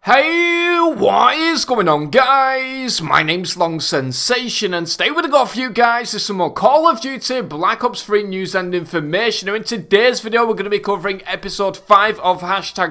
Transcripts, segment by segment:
Hey, what is going on, guys? My name's Long Sensation, and today we're gonna go for you guys with some more Call of Duty Black Ops 3 news and information. Now, in today's video, we're gonna be covering episode 5 of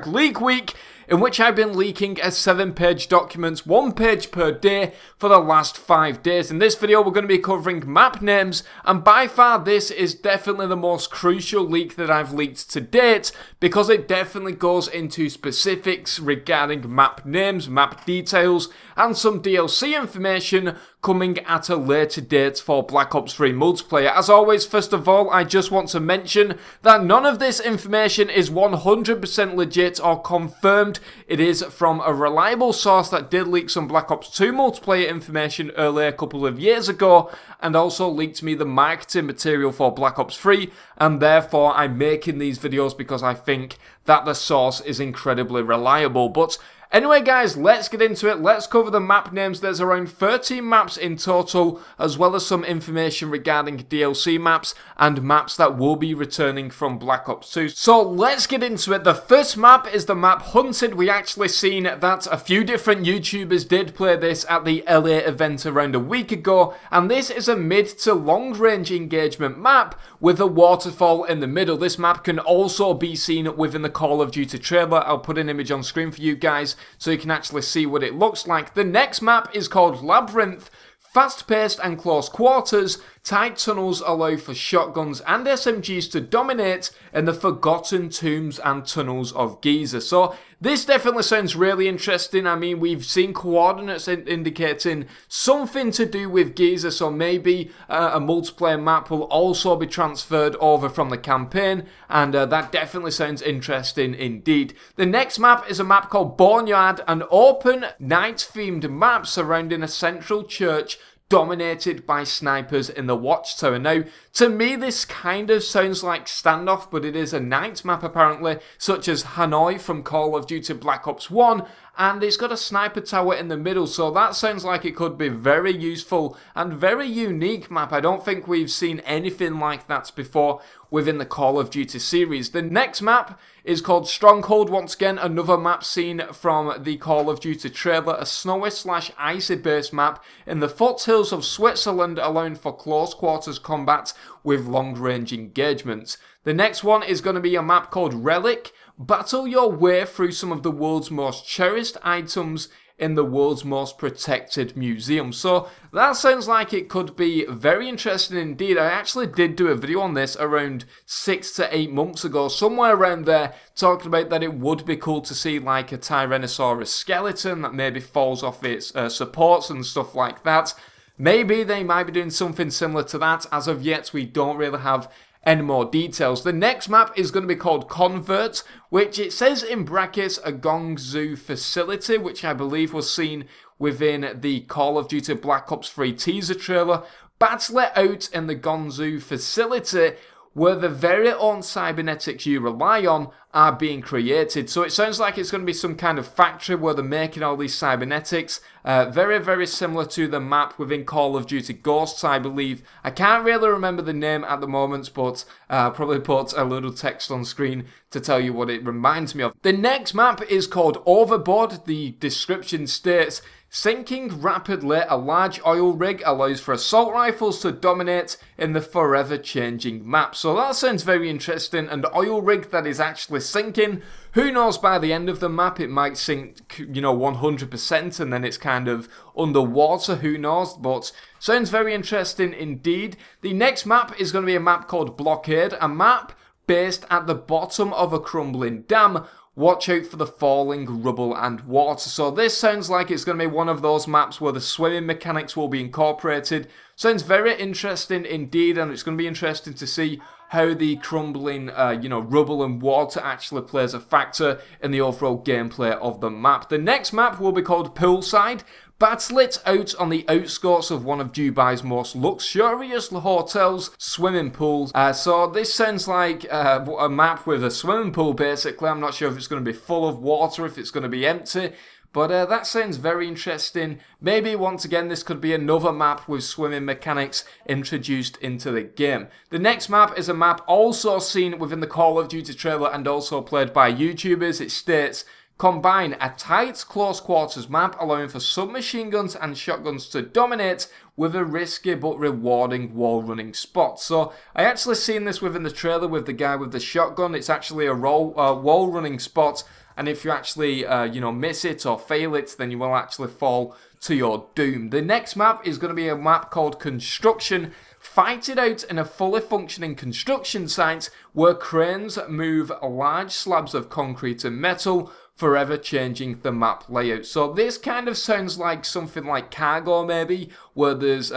#Leak Week, in which I've been leaking a 7-page document, 1 page per day, for the last 5 days. In this video, we're going to be covering map names, and by far this is definitely the most crucial leak that I've leaked to date, because it definitely goes into specifics regarding map names, map details, and some DLC information coming at a later date for Black Ops 3 multiplayer. As always, first of all, I just want to mention that none of this information is 100% legit or confirmed. It is from a reliable source that did leak some Black Ops 2 multiplayer information earlier a couple of years ago, and also leaked me the marketing material for Black Ops 3, and therefore I'm making these videos because I think that the source is incredibly reliable. But anyway, guys, let's get into it. Let's cover the map names. There's around 13 maps in total, as well as some information regarding DLC maps and maps that will be returning from Black Ops 2. So let's get into it. The first map is the map Hunted. We actually seen that a few different YouTubers did play this at the LA event around a week ago, and this is a mid to long range engagement map with a waterfall in the middle. This map can also be seen within the Call of Duty trailer. I'll put an image on screen for you guys so you can actually see what it looks like. The next map is called Labyrinth. Fast-paced and close quarters, tight tunnels allow for shotguns and SMGs to dominate in the forgotten tombs and tunnels of Giza. So this definitely sounds really interesting. I mean, we've seen coordinates indicating something to do with Giza, so maybe a multiplayer map will also be transferred over from the campaign, and that definitely sounds interesting indeed. The next map is a map called Boneyard, an open night-themed map surrounding a central church dominated by snipers in the watchtower. Now, to me, this kind of sounds like Standoff, but it is a night map apparently, such as Hanoi from Call of Duty Black Ops 1, and it's got a sniper tower in the middle, so that sounds like it could be very useful and very unique map. I don't think we've seen anything like that before within the Call of Duty series. The next map is called Stronghold. Once again, another map seen from the Call of Duty trailer, a snowy/icy based map in the foothills of Switzerland, allowing for close quarters combat with long range engagements. The next one is going to be a map called Relic. Battle your way through some of the world's most cherished items in the world's most protected museum. So that sounds like it could be very interesting indeed. I actually did do a video on this around 6 to 8 months ago, somewhere around there, talking about that it would be cool to see like a Tyrannosaurus skeleton that maybe falls off its supports and stuff like that. Maybe they might be doing something similar to that. As of yet, we don't really have any more details. The next map is going to be called Convert, which it says in brackets a Gongzu facility, which I believe was seen within the Call of Duty Black Ops 3 teaser trailer. Battle it out in the Gongzu facility, where the very own cybernetics you rely on are being created. So it sounds like it's going to be some kind of factory where they're making all these cybernetics. Very, very similar to the map within Call of Duty Ghosts, I believe. I can't really remember the name at the moment, but I'll probably put a little text on screen to tell you what it reminds me of. The next map is called Overboard. The description states, sinking rapidly, a large oil rig allows for assault rifles to dominate in the forever changing map. So that sounds very interesting. An oil rig that is actually sinking. Who knows, by the end of the map it might sink, 100%, and then it's kind of underwater, who knows, but sounds very interesting indeed. The next map is going to be a map called Blockade, a map based at the bottom of a crumbling dam. Watch out for the falling rubble and water. So this sounds like it's going to be one of those maps where the swimming mechanics will be incorporated. Sounds very interesting indeed, and it's going to be interesting to see how the crumbling, rubble and water actually plays a factor in the overall gameplay of the map. The next map will be called Poolside. Battle it out on the outskirts of one of Dubai's most luxurious hotels, swimming pools. So this sounds like a map with a swimming pool basically. I'm not sure if it's going to be full of water, if it's going to be empty. But that sounds very interesting. Maybe once again this could be another map with swimming mechanics introduced into the game. The next map is a map also seen within the Call of Duty trailer and also played by YouTubers. It states, combine a tight close quarters map allowing for submachine guns and shotguns to dominate with a risky but rewarding wall running spot. So I actually seen this within the trailer with the guy with the shotgun. It's actually a wall running spot, and if you actually miss it or fail it, then you will actually fall to your doom. The next map is going to be a map called Construction. Fight it out in a fully functioning construction site where cranes move large slabs of concrete and metal, forever changing the map layout. So this kind of sounds like something like Cargo maybe, where there's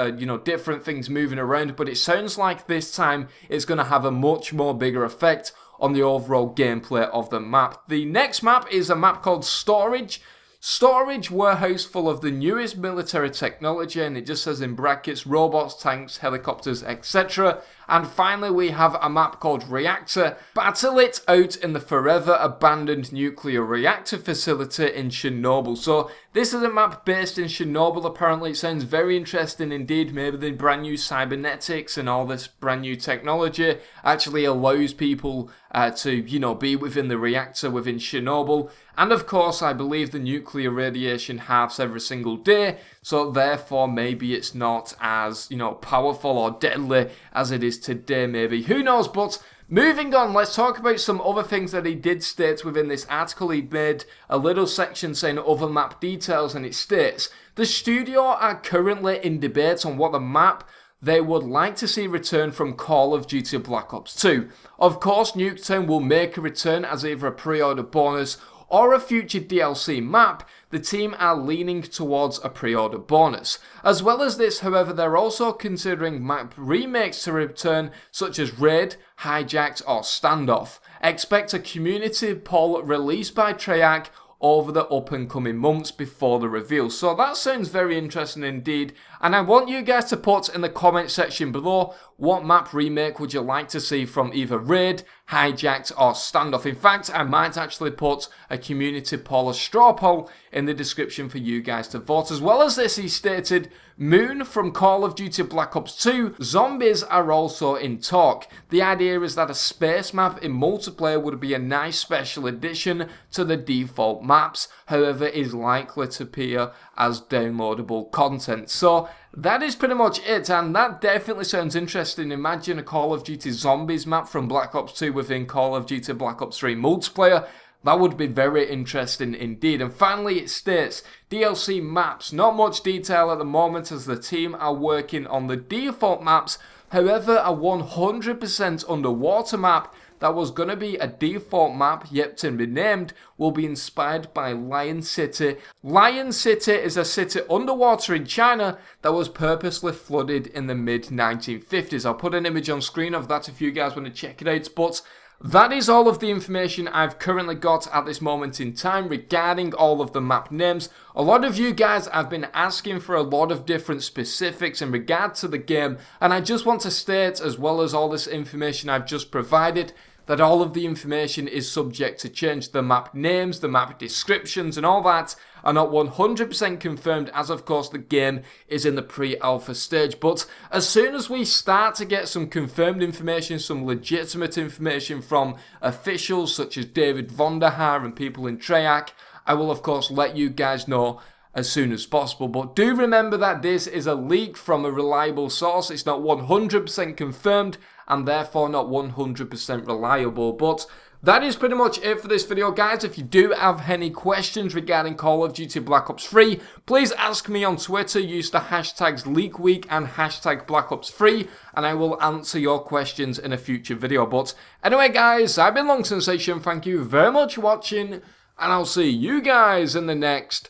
different things moving around, but it sounds like this time it's going to have a much more bigger effect on the overall gameplay of the map. The next map is a map called Storage. Storage warehouse full of the newest military technology, and it just says in brackets robots, tanks, helicopters, etc. And finally we have a map called Reactor. Battle it out in the forever abandoned nuclear reactor facility in Chernobyl. So this is a map based in Chernobyl. Apparently it sounds very interesting indeed. Maybe the brand new cybernetics and all this brand new technology actually allows people to be within the reactor within Chernobyl. And of course I believe the nuclear radiation halves every single day, so therefore maybe it's not as powerful or deadly as it is today, maybe, who knows. But moving on, let's talk about some other things that he did state within this article. He made a little section saying other map details, and it states the studio are currently in debate on what the map they would like to see return from Call of Duty Black Ops 2. Of course, Nuketown will make a return as either a pre-order bonus or a future DLC map. The team are leaning towards a pre-order bonus. As well as this, however, they're also considering map remakes to return, such as Raid, Hijacked or Standoff. Expect a community poll released by Treyarch over the up and coming months before the reveal. So that sounds very interesting indeed, and I want you guys to put in the comment section below what map remake would you like to see from either Raid, Hijacked or Standoff. In fact, I might actually put a community poll, a straw poll, in the description for you guys to vote. As well as this, he stated, Moon from Call of Duty Black Ops 2, zombies are also in talk. The idea is that a space map in multiplayer would be a nice special addition to the default maps, however is likely to appear as downloadable content. So that is pretty much it, and that definitely sounds interesting. Imagine a Call of Duty Zombies map from Black Ops 2 within Call of Duty Black Ops 3 multiplayer. That would be very interesting indeed. And finally it states, DLC maps. Not much detail at the moment as the team are working on the default maps. However, a 100% underwater map that was going to be a default map yet to be named will be inspired by Lion City. Lion City is a city underwater in China that was purposely flooded in the mid-1950s. I'll put an image on screen of that if you guys want to check it out, but that is all of the information I've currently got at this moment in time regarding all of the map names. A lot of you guys have been asking for a lot of different specifics in regard to the game, and I just want to state, as well as all this information I've just provided, that all of the information is subject to change. The map names, the map descriptions and all that are not 100% confirmed, as of course the game is in the pre-alpha stage. But as soon as we start to get some confirmed information, some legitimate information from officials such as David Vonderhaar and people in Treyarch, I will of course let you guys know as soon as possible. But do remember that this is a leak from a reliable source. It's not 100% confirmed and therefore not 100% reliable. But that is pretty much it for this video, guys. If you do have any questions regarding Call of Duty Black Ops 3, please ask me on Twitter. Use the hashtags LeakWeek and hashtag Black Ops 3, and I will answer your questions in a future video. But anyway, guys, I've been Long Sensation. Thank you very much for watching, and I'll see you guys in the next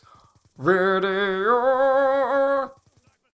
video.